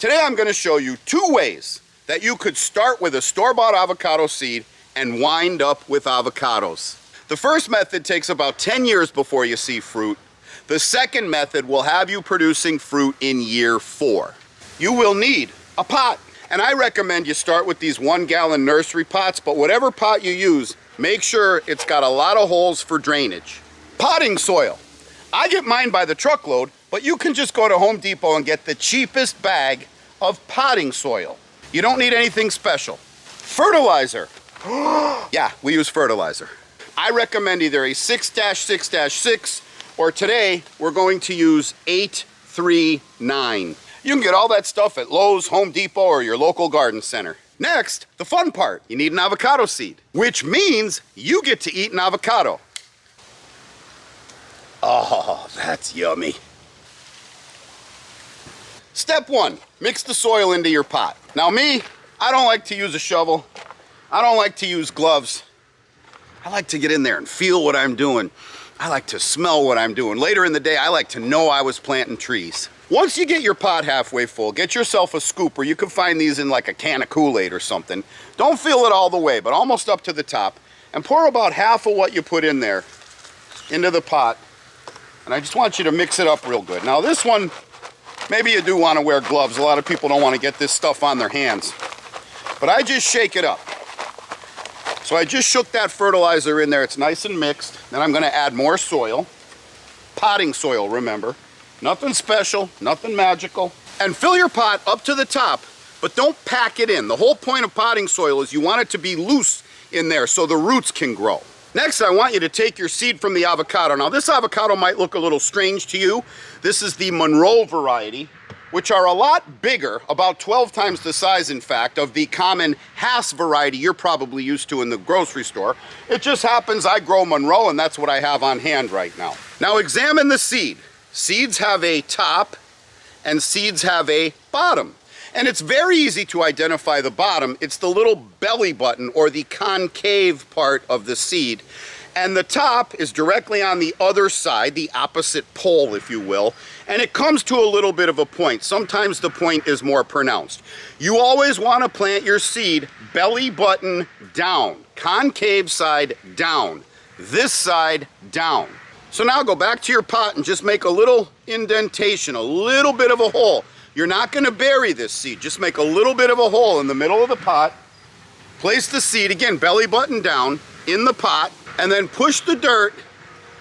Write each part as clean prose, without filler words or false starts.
Today I'm going to show you 2 ways that you could start with a store-bought avocado seed and wind up with avocados. The first method takes about 10 years before you see fruit. The second method will have you producing fruit in year 4. You will need a pot, and I recommend you start with these 1-gallon nursery pots, but whatever pot you use, make sure it's got a lot of holes for drainage. Potting soil. I get mine by the truckload, but you can just go to Home Depot and get the cheapest bag of potting soil. You don't need anything special. Fertilizer. Yeah, we use fertilizer. I recommend either a 6-6-6, or today we're going to use 839. You can get all that stuff at Lowe's, Home Depot, or your local garden center. Next, the fun part, you need an avocado seed, which means you get to eat an avocado. Oh, that's yummy. Step 1, mix the soil into your pot. Now me, I don't like to use a shovel. I don't like to use gloves. I like to get in there and feel what I'm doing. I like to smell what I'm doing. Later in the day, I like to know I was planting trees. Once you get your pot halfway full, get yourself a scooper. You can find these in like a can of Kool-Aid or something. Don't fill it all the way, but almost up to the top. And pour about half of what you put in there into the pot. And I just want you to mix it up real good. Now this one, maybe you do want to wear gloves. A lot of people don't want to get this stuff on their hands. But I just shake it up. So I just shook that fertilizer in there. It's nice and mixed. Then I'm going to add more soil. Potting soil, remember. Nothing special, nothing magical. And fill your pot up to the top, but don't pack it in. The whole point of potting soil is you want it to be loose in there so the roots can grow. Next, I want you to take your seed from the avocado. Now, this avocado might look a little strange to you. This is the Monroe variety, which are a lot bigger, about 12 times the size, in fact, of the common Hass variety you're probably used to in the grocery store. It just happens I grow Monroe, and that's what I have on hand right now. Now, examine the seed. Seeds have a top, and seeds have a bottom. And it's very easy to identify the bottom. It's the little belly button or the concave part of the seed. And the top is directly on the other side, the opposite pole, if you will. And it comes to a little bit of a point. Sometimes the point is more pronounced. You always want to plant your seed belly button down, concave side down, this side down. So now go back to your pot and just make a little indentation, a little bit of a hole. You're not going to bury this seed. Just make a little bit of a hole in the middle of the pot. Place the seed, again, belly button down in the pot, and then push the dirt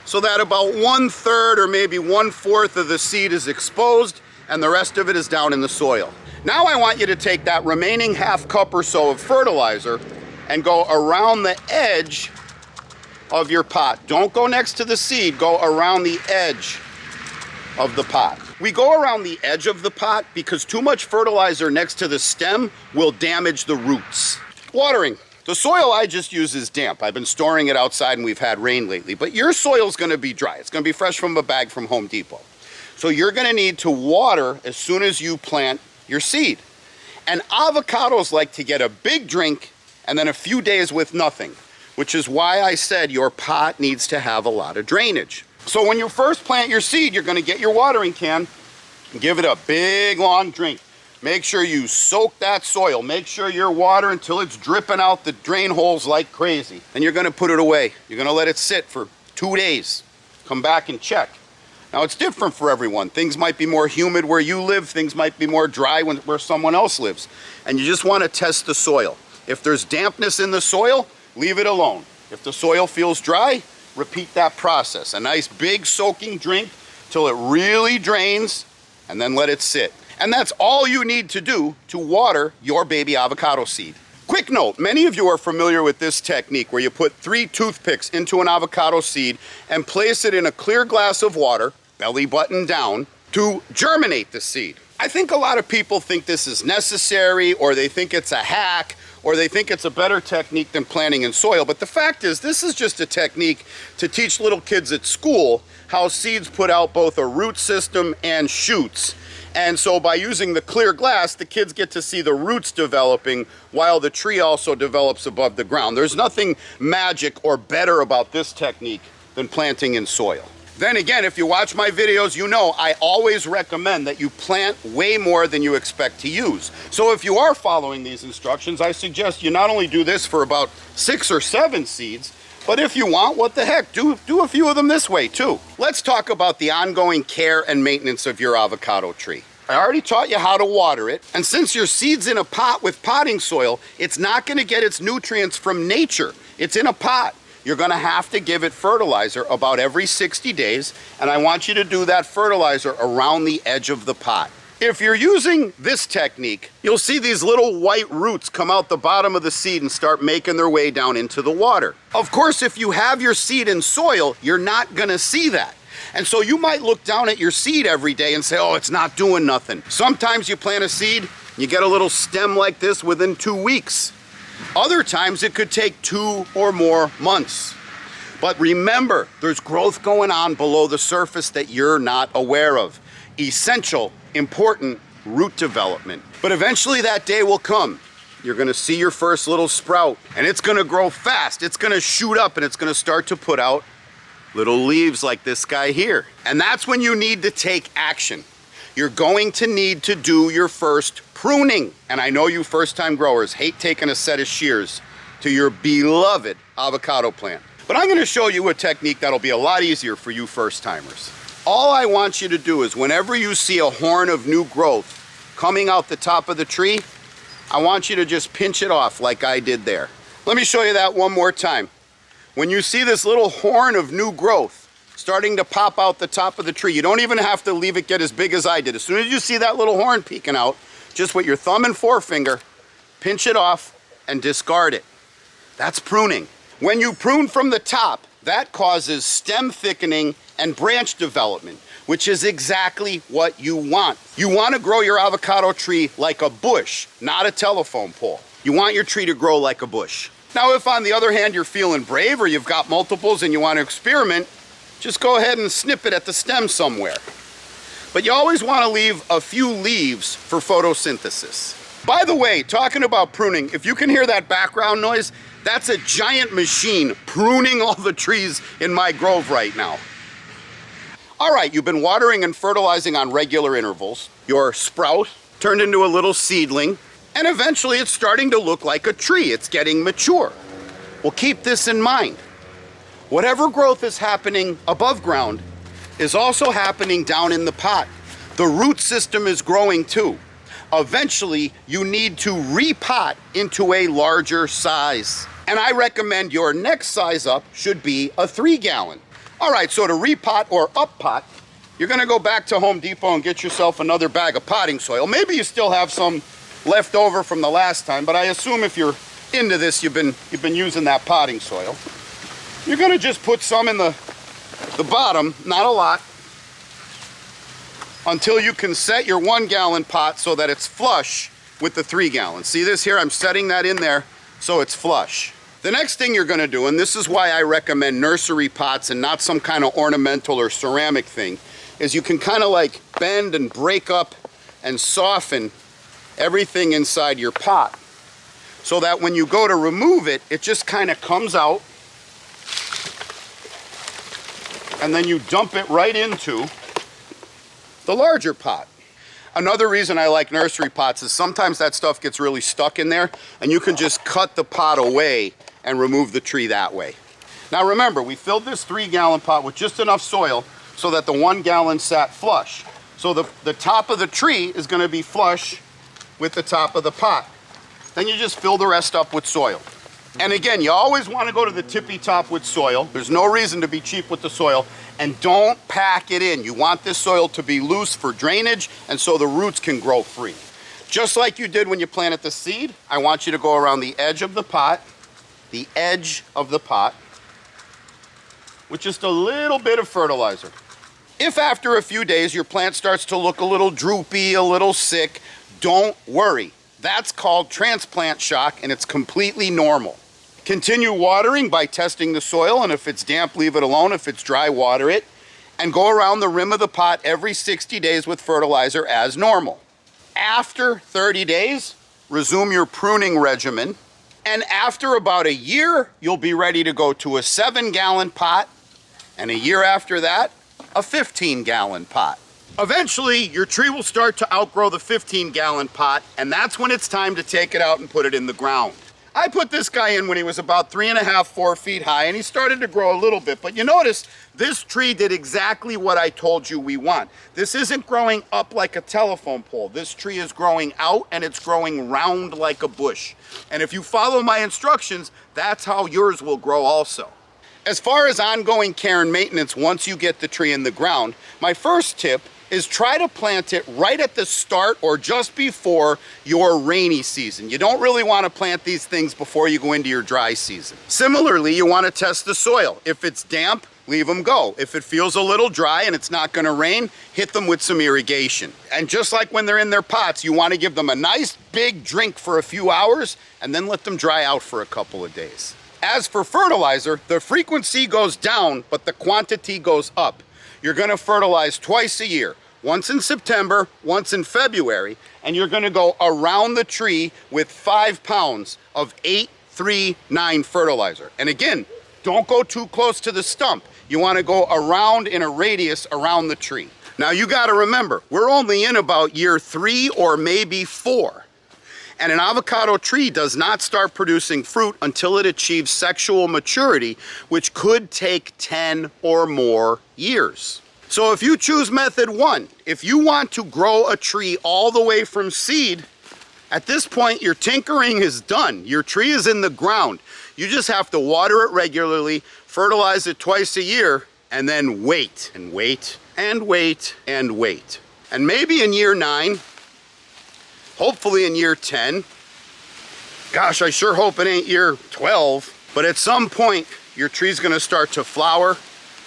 so that about 1/3 or maybe 1/4 of the seed is exposed and the rest of it is down in the soil. Now I want you to take that remaining ½ cup or so of fertilizer and go around the edge of your pot. Don't go next to the seed, go around the edge of the pot. We go around the edge of the pot because too much fertilizer next to the stem will damage the roots. Watering. The soil I just use is damp. I've been storing it outside and we've had rain lately, but your soil's gonna be dry. It's gonna be fresh from a bag from Home Depot. So you're gonna need to water as soon as you plant your seed. And avocados like to get a big drink and then a few days with nothing, which is why I said your pot needs to have a lot of drainage. So when you first plant your seed, you're gonna get your watering can and give it a big long drink. Make sure you soak that soil. Make sure you water until it's dripping out the drain holes like crazy. Then you're gonna put it away. You're gonna let it sit for 2 days. Come back and check. Now it's different for everyone. Things might be more humid where you live. Things might be more dry where someone else lives. And you just wanna test the soil. If there's dampness in the soil, leave it alone. If the soil feels dry, repeat that process. A nice big soaking drink till it really drains, and then let it sit. And that's all you need to do to water your baby avocado seed. Quick note, many of you are familiar with this technique where you put 3 toothpicks into an avocado seed and place it in a clear glass of water, belly button down, to germinate the seed. I think a lot of people think this is necessary, or they think it's a hack, or they think it's a better technique than planting in soil. But the fact is, this is just a technique to teach little kids at school how seeds put out both a root system and shoots. And so by using the clear glass, the kids get to see the roots developing while the tree also develops above the ground. There's nothing magic or better about this technique than planting in soil. Then again, if you watch my videos, you know I always recommend that you plant way more than you expect to use. So if you are following these instructions, I suggest you not only do this for about 6 or 7 seeds, but if you want, what the heck, do a few of them this way too. Let's talk about the ongoing care and maintenance of your avocado tree. I already taught you how to water it, and since your seed's in a pot with potting soil, it's not gonna get its nutrients from nature. It's in a pot. You're gonna have to give it fertilizer about every 60 days, and I want you to do that fertilizer around the edge of the pot. If you're using this technique, you'll see these little white roots come out the bottom of the seed and start making their way down into the water. Of course, if you have your seed in soil, you're not gonna see that. And so you might look down at your seed every day and say, oh, it's not doing nothing. Sometimes you plant a seed, you get a little stem like this within 2 weeks. Other times it could take 2 or more months. But remember, there's growth going on below the surface that you're not aware of. Essential, important root development. But eventually that day will come. You're gonna see your first little sprout, and it's gonna grow fast. It's gonna shoot up, and it's gonna start to put out little leaves like this guy here. And that's when you need to take action. You're going to need to do your first pruning. And I know you first-time growers hate taking a set of shears to your beloved avocado plant. But I'm gonna show you a technique that'll be a lot easier for you first-timers. All I want you to do is whenever you see a horn of new growth coming out the top of the tree, I want you to just pinch it off like I did there. Let me show you that one more time. When you see this little horn of new growth starting to pop out the top of the tree, you don't even have to leave it get as big as I did. As soon as you see that little horn peeking out, just with your thumb and forefinger, pinch it off and discard it. That's pruning. When you prune from the top, that causes stem thickening and branch development, which is exactly what you want. You want to grow your avocado tree like a bush, not a telephone pole. You want your tree to grow like a bush. Now, if on the other hand you're feeling brave or you've got multiples and you want to experiment, just go ahead and snip it at the stem somewhere. But you always want to leave a few leaves for photosynthesis. By the way, talking about pruning, if you can hear that background noise, that's a giant machine pruning all the trees in my grove right now. All right, you've been watering and fertilizing on regular intervals. Your sprout turned into a little seedling, and eventually it's starting to look like a tree. It's getting mature. Well, keep this in mind. Whatever growth is happening above ground is also happening down in the pot. The root system is growing too. Eventually, you need to repot into a larger size. And I recommend your next size up should be a 3-gallon. All right, so to repot or up pot, you're gonna go back to Home Depot and get yourself another bag of potting soil. Maybe you still have some left over from the last time, but I assume if you're into this, you've been using that potting soil. You're gonna just put some in the bottom, not a lot, until you can set your 1-gallon pot so that it's flush with the 3-gallon. See this here? I'm setting that in there so it's flush. The next thing you're gonna do, and this is why I recommend nursery pots and not some kind of ornamental or ceramic thing, is you can kind of like bend and break up and soften everything inside your pot so that when you go to remove it, it just kind of comes out, and then you dump it right into the larger pot. Another reason I like nursery pots is sometimes that stuff gets really stuck in there, and you can just cut the pot away and remove the tree that way. Now remember, we filled this 3-gallon pot with just enough soil so that the 1-gallon sat flush. So the top of the tree is gonna be flush with the top of the pot. Then you just fill the rest up with soil. And again, you always want to go to the tippy top with soil. There's no reason to be cheap with the soil. And don't pack it in. You want this soil to be loose for drainage and so the roots can grow free. Just like you did when you planted the seed, I want you to go around the edge of the pot, with just a little bit of fertilizer. If after a few days your plant starts to look a little droopy, a little sick, don't worry. That's called transplant shock, and it's completely normal. Continue watering by testing the soil, and if it's damp, leave it alone. If it's dry, water it. And go around the rim of the pot every 60 days with fertilizer as normal. After 30 days, resume your pruning regimen. And after about a year, you'll be ready to go to a 7-gallon pot. And a year after that, a 15-gallon pot. Eventually, your tree will start to outgrow the 15-gallon pot, and that's when it's time to take it out and put it in the ground. I put this guy in when he was about 3.5, 4 feet high, and he started to grow a little bit. But you notice, this tree did exactly what I told you we want. This isn't growing up like a telephone pole. This tree is growing out, and it's growing round like a bush. And if you follow my instructions, that's how yours will grow also. As far as ongoing care and maintenance once you get the tree in the ground, my first tip is try to plant it right at the start or just before your rainy season. You don't really want to plant these things before you go into your dry season. Similarly, you want to test the soil. If it's damp, leave them go. If it feels a little dry and it's not going to rain, hit them with some irrigation. And just like when they're in their pots, you want to give them a nice big drink for a few hours and then let them dry out for a couple of days. As for fertilizer, the frequency goes down, but the quantity goes up. You're going to fertilize twice a year. Once in September, once in February, and you're gonna go around the tree with 5 pounds of 8-3-9 fertilizer. And again, don't go too close to the stump. You wanna go around in a radius around the tree. Now you gotta remember, we're only in about year 3 or maybe 4. And an avocado tree does not start producing fruit until it achieves sexual maturity, which could take 10 or more years. So if you choose method 1, if you want to grow a tree all the way from seed, at this point your tinkering is done. Your tree is in the ground. You just have to water it regularly, fertilize it twice a year, and then wait and wait and wait and wait. And maybe in year 9, hopefully in year 10, gosh, I sure hope it ain't year 12, but at some point your tree's gonna start to flower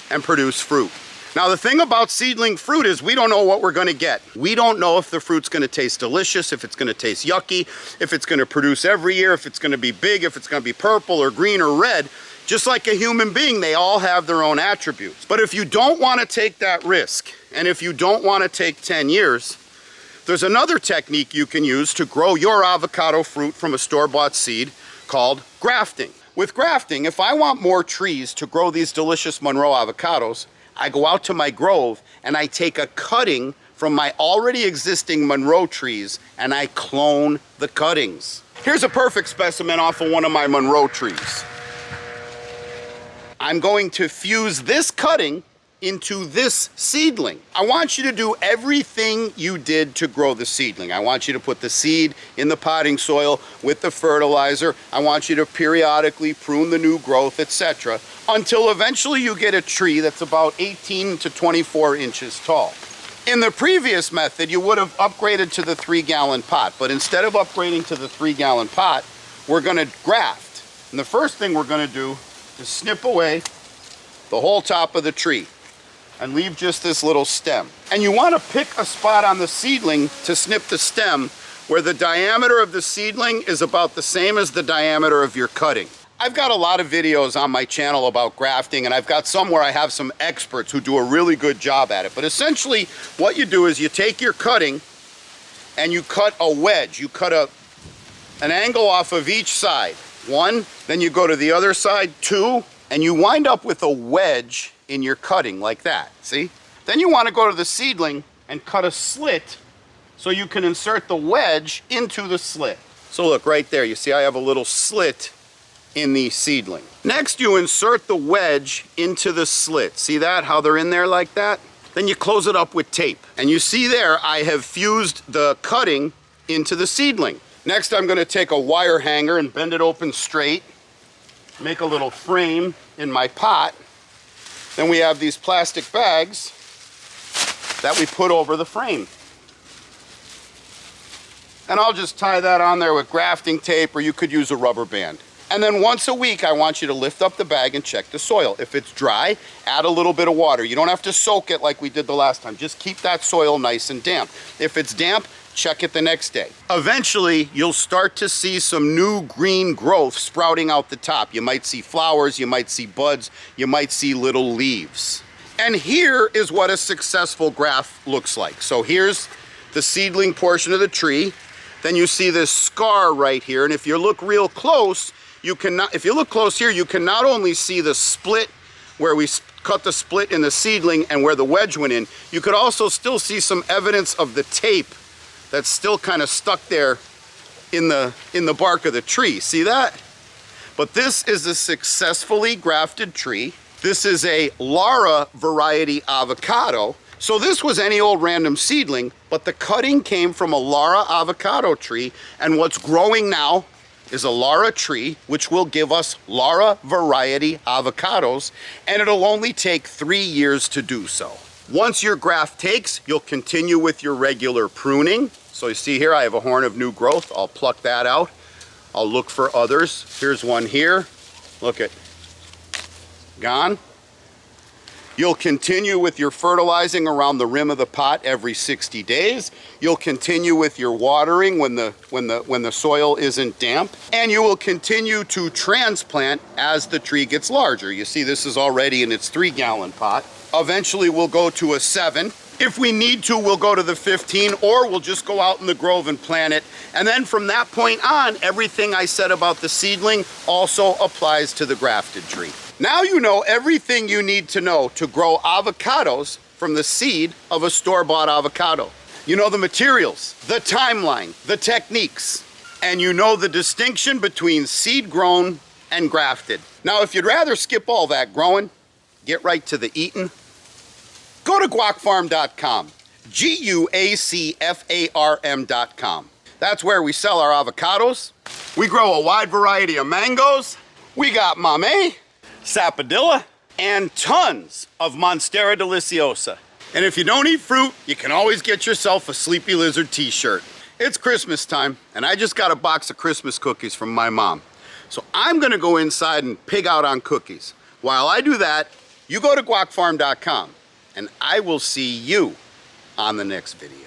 and produce fruit. Now the thing about seedling fruit is we don't know what we're gonna get. We don't know if the fruit's gonna taste delicious, if it's gonna taste yucky, if it's gonna produce every year, if it's gonna be big, if it's gonna be purple or green or red. Just like a human being, they all have their own attributes. But if you don't wanna take that risk, and if you don't wanna take 10 years, there's another technique you can use to grow your avocado fruit from a store-bought seed called grafting. With grafting, if I want more trees to grow these delicious Monroe avocados, I go out to my grove and I take a cutting from my already existing Monroe trees and I clone the cuttings. Here's a perfect specimen off of one of my Monroe trees. I'm going to fuse this cutting into this seedling. I want you to do everything you did to grow the seedling. I want you to put the seed in the potting soil with the fertilizer. I want you to periodically prune the new growth, etc., until eventually you get a tree that's about 18 to 24 inches tall. In the previous method, you would have upgraded to the 3-gallon pot, but instead of upgrading to the 3-gallon pot, we're gonna graft. And the first thing we're gonna do is snip away the whole top of the tree and leave just this little stem. And you want to pick a spot on the seedling to snip the stem where the diameter of the seedling is about the same as the diameter of your cutting. I've got a lot of videos on my channel about grafting, and I've got some where I have some experts who do a really good job at it. But essentially what you do is you take your cutting and you cut a wedge. You cut an angle off of each side. 1, then you go to the other side, 2, and you wind up with a wedge in your cutting like that, see? Then you want to go to the seedling and cut a slit so you can insert the wedge into the slit. So look right there, you see I have a little slit in the seedling. Next you insert the wedge into the slit. See that, how they're in there like that? Then you close it up with tape. And you see there I have fused the cutting into the seedling. Next I'm going to take a wire hanger and bend it open straight, make a little frame in my pot. Then we have these plastic bags that we put over the frame. And I'll just tie that on there with grafting tape, or you could use a rubber band. And then once a week, I want you to lift up the bag and check the soil. If it's dry, add a little bit of water. You don't have to soak it like we did the last time. Just keep that soil nice and damp. If it's damp, check it the next day. Eventually, you'll start to see some new green growth sprouting out the top. You might see flowers, you might see buds, you might see little leaves. And here is what a successful graft looks like. So here's the seedling portion of the tree. Then you see this scar right here, and if you look real close, if you look close here, you can not only see the split where we cut the split in the seedling and where the wedge went in, you could also still see some evidence of the tape that's still kind of stuck there in the bark of the tree. See that? But this is a successfully grafted tree. This is a Lara variety avocado. So this was any old random seedling, but the cutting came from a Lara avocado tree, and what's growing now is a Lara tree, which will give us Lara variety avocados, and it'll only take 3 years to do so. Once your graft takes, you'll continue with your regular pruning. So you see here, I have a horn of new growth. I'll pluck that out. I'll look for others. Here's one here. Look at, gone. You'll continue with your fertilizing around the rim of the pot every 60 days. You'll continue with your watering when the soil isn't damp. And you will continue to transplant as the tree gets larger. You see this is already in its 3-gallon pot. Eventually we'll go to a 7. If we need to, we'll go to the 15, or we'll just go out in the grove and plant it. And then from that point on, everything I said about the seedling also applies to the grafted tree. Now you know everything you need to know to grow avocados from the seed of a store-bought avocado. You know the materials, the timeline, the techniques, and you know the distinction between seed-grown and grafted. Now, if you'd rather skip all that growing, get right to the eating, go to guacfarm.com, GUACFARM.com. That's where we sell our avocados. We grow a wide variety of mangoes. We got mamey, sapodilla, and tons of Monstera deliciosa. And if you don't eat fruit, you can always get yourself a Sleepy Lizard t-shirt. It's Christmas time, and I just got a box of Christmas cookies from my mom. So I'm gonna go inside and pig out on cookies. While I do that, you go to guacfarm.com, and I will see you on the next video.